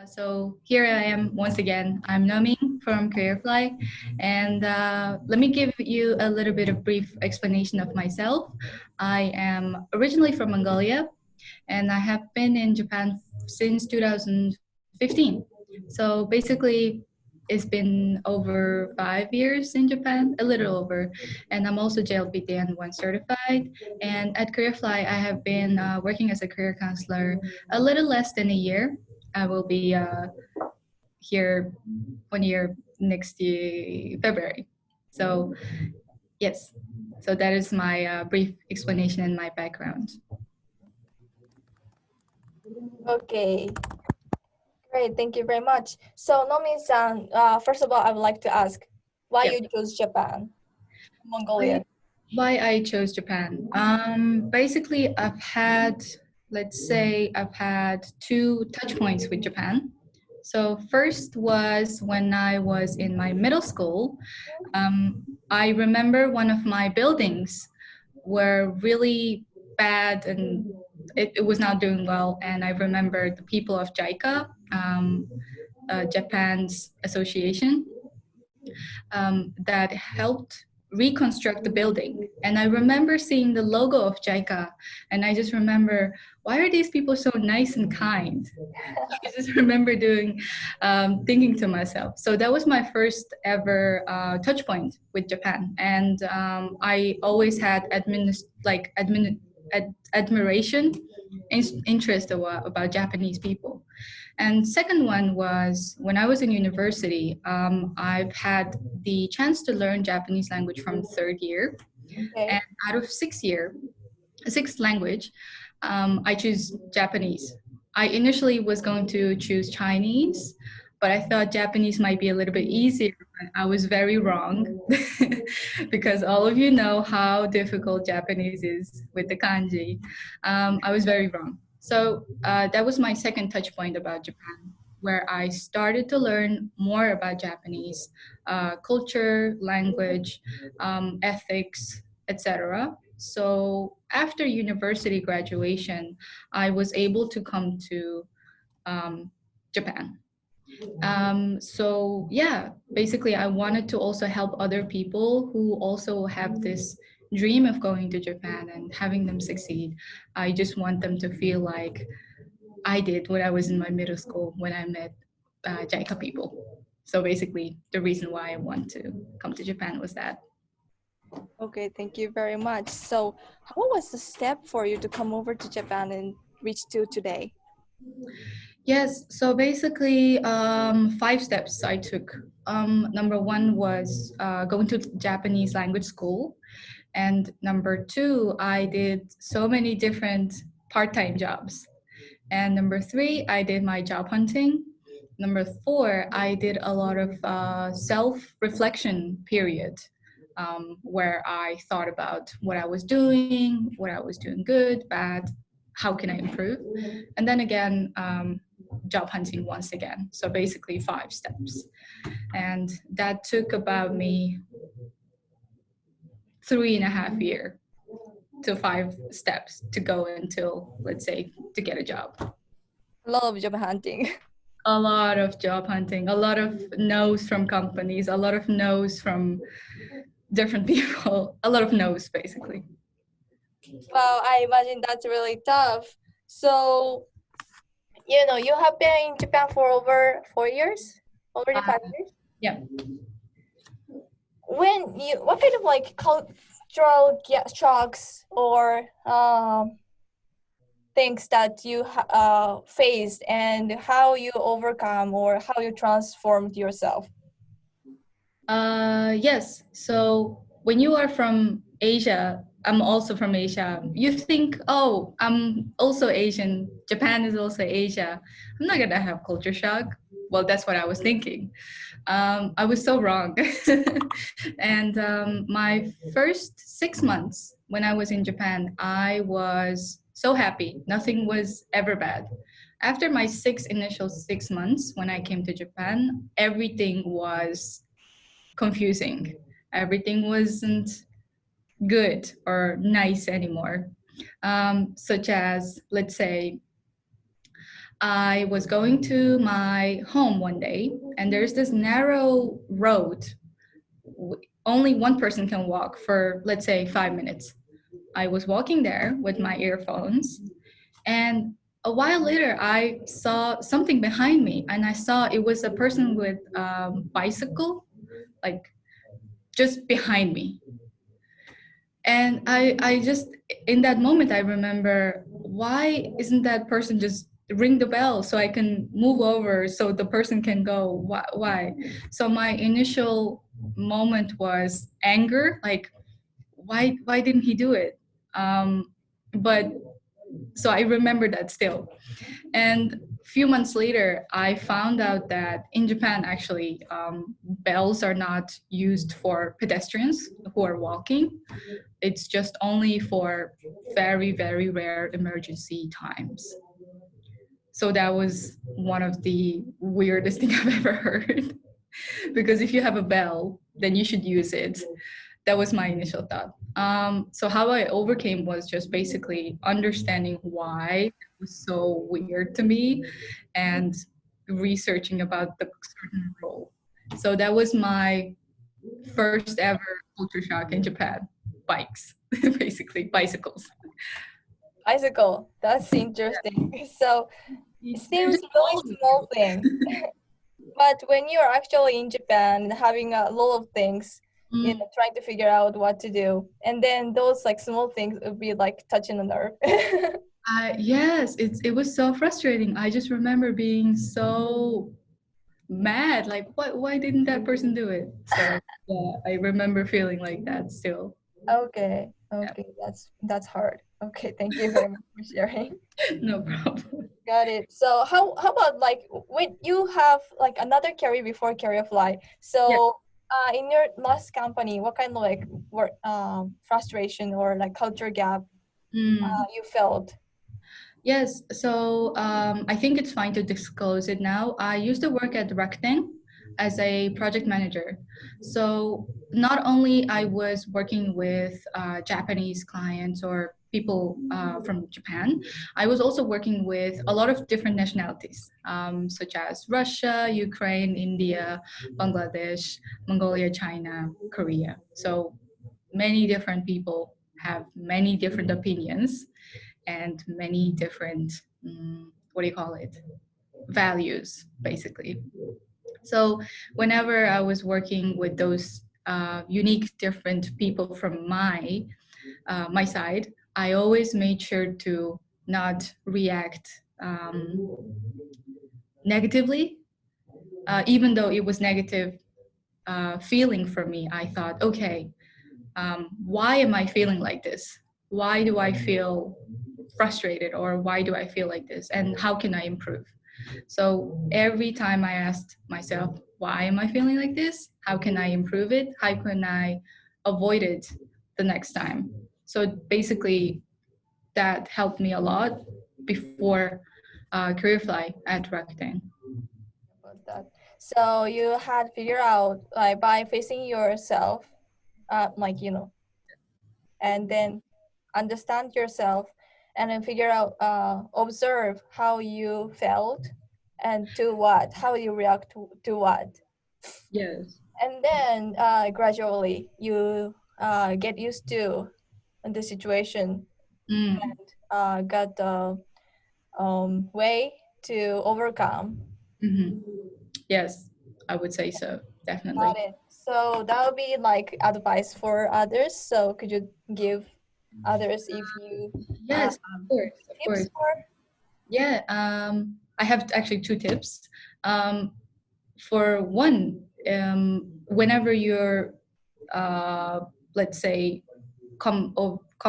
So here I am once again. I'm Nomin from CareerFly, and let me give you a little bit of brief explanation of myself. I am originally from Mongolia, and I have been in Japan since 2015. So basically, it's been over 5 years in Japan, a little over, and I'm also JLPTN1 certified. And at CareerFly, I have been working as a career counselor a little less than a year. I will be here 1 year next year, February. So, yes, so that is my brief explanation and my background. Okay, great. Thank you very much. So, Nomi-san, first of all, I would like to ask why Yep. you chose Japan, Mongolia. Why I chose Japan? Basically, I've had two touch points with Japan. So first was when I was in my middle school. I remember one of my buildings were really bad and it was not doing well. And I remember the people of JICA, Japan's association, that helped reconstruct the building. And I remember seeing the logo of JICA, and I just remember, why are these people so nice and kind? I just remember thinking to myself. So that was my first ever touch point with Japan, and I always had admiration, interest about Japanese people. And second one was when I was in university, I've had the chance to learn Japanese language from third year. Okay. And out of sixth language, I choose Japanese. I initially was going to choose Chinese, but I thought Japanese might be a little bit easier. But I was very wrong because all of you know how difficult Japanese is with the kanji. I was very wrong. So that was my second touch point about Japan, where I started to learn more about Japanese culture, language, ethics, etc. So after university graduation, I was able to come to Japan. So yeah, basically I wanted to also help other people who also have this dream of going to Japan and having them succeed. I just want them to feel like I did when I was in my middle school when I met JICA people. So basically the reason why I want to come to Japan was that. Okay, thank you very much. So, how was the step for you to come over to Japan and reach to today? Yes, so basically 5 steps I took. Number one was going to Japanese language school. And number two, I did so many different part-time jobs. And number three, I did my job hunting. Number four, I did a lot of self-reflection period where I thought about what I was doing good, bad, how can I improve? And then again, job hunting once again. So basically 5 steps. And that took about me 3.5 years to 5 steps to go until, let's say, to get a job. A lot of job hunting. A lot of job hunting, a lot of no's from companies, a lot of no's from different people, a lot of no's basically. Wow, I imagine that's really tough. So, you have been in Japan for over 4 years, already 5 years. Yeah. What kind of like cultural shocks or things that you faced and how you overcome or how you transformed yourself? Yes. So when you are from Asia, I'm also from Asia. You think, oh, I'm also Asian. Japan is also Asia. I'm not gonna have culture shock. Well, that's what I was thinking. I was so wrong. And my first 6 months when I was in Japan, I was so happy. Nothing was ever bad. After my initial 6 months when I came to Japan, everything was confusing. Everything wasn't good or nice anymore. Such as, let's say, I was going to my home one day, and there's this narrow road. Only one person can walk for, let's say, 5 minutes. I was walking there with my earphones, and a while later, I saw something behind me, and I saw it was a person with bicycle, like just behind me. And I just, in that moment, I remember, why isn't that person just ring the bell so I can move over so the person can go? Why? So my initial moment was anger, like, why didn't he do it? But so I remember that still. And a few months later, I found out that in Japan, actually, bells are not used for pedestrians who are walking. It's just only for very, very rare emergency times. So that was one of the weirdest thing I've ever heard. Because if you have a bell, then you should use it. That was my initial thought. So how I overcame was just basically understanding why it was so weird to me and researching about the certain role. So that was my first ever culture shock in Japan. Bikes, basically bicycles. Bicycle. That's interesting. So it They're seems just really all small thing. But when you're actually in Japan and having a lot of things, trying to figure out what to do, and then those like small things would be like touching a nerve. Yes, it was so frustrating. I just remember being so mad, like, why didn't that person do it? So yeah, I remember feeling like that still. Okay, Yeah. okay, that's hard. Okay, thank you very much for sharing. No problem. Got it. So how about like when you have like another career before CareerFly? Yeah. So in your last company, what kind of like work frustration or like culture gap Mm. you felt? Yes, so I think it's fine to disclose it now. I used to work at Rakuten as a project manager. So not only I was working with Japanese clients or people from Japan, I was also working with a lot of different nationalities, such as Russia, Ukraine, India, Bangladesh, Mongolia, China, Korea. So many different people have many different opinions and many different what do you call it, values, basically. So whenever I was working with those unique different people from my side, I always made sure to not react negatively, even though it was negative feeling for me. I thought, okay, why am I feeling like this? Why do I feel frustrated, or why do I feel like this? And how can I improve? So every time I asked myself, why am I feeling like this? How can I improve it? How can I avoid it the next time? So basically, that helped me a lot before CareerFly at Rakuten. About that. So you had figure out like by facing yourself, like and then understand yourself, and then figure out, observe how you felt, and to what, how you react to what, Yes. and then gradually you get used to the situation, Mm. got the way to overcome. Hmm. Yes, I would say so, Got definitely. it. So that would be like advice for others. So could you give others if you Yes, of course, of tips course. for? Yeah, I have actually two tips. Um, for one, whenever you're, uh, let's say, come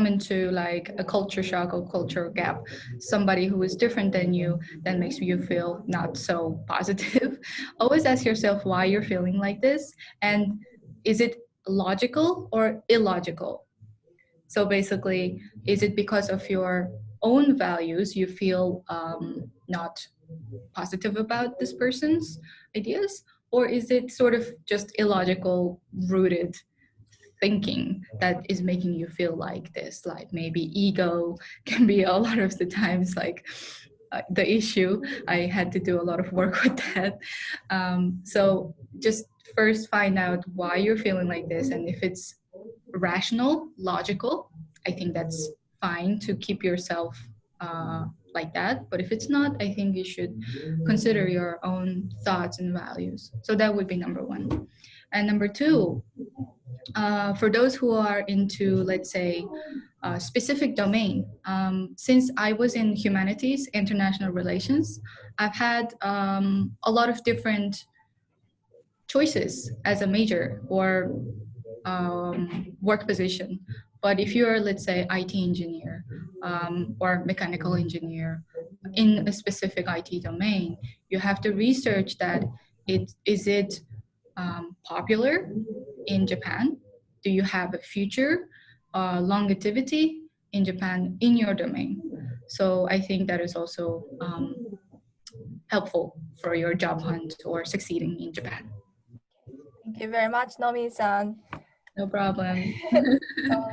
into like a culture shock or culture gap, somebody who is different than you, that makes you feel not so positive. Always ask yourself why you're feeling like this, and is it logical or illogical? So basically, is it because of your own values you feel not positive about this person's ideas? Or is it sort of just illogical, rooted thinking that is making you feel like this? Like maybe ego can be a lot of the times like the issue. I had to do a lot of work with that. So just first find out why you're feeling like this, and if it's rational, logical, I think that's fine to keep yourself like that. But if it's not, I think you should consider your own thoughts and values. So that would be number one. And number two, for those who are into, let's say, a specific domain, since I was in humanities, international relations, I've had a lot of different choices as a major or work position. But if you're, let's say, IT engineer or mechanical engineer in a specific IT domain, you have to research that is it popular in Japan? Do you have a future longevity in Japan in your domain? So I think that is also helpful for your job hunt or succeeding in Japan. Thank you very much, Nomi-san. No problem. So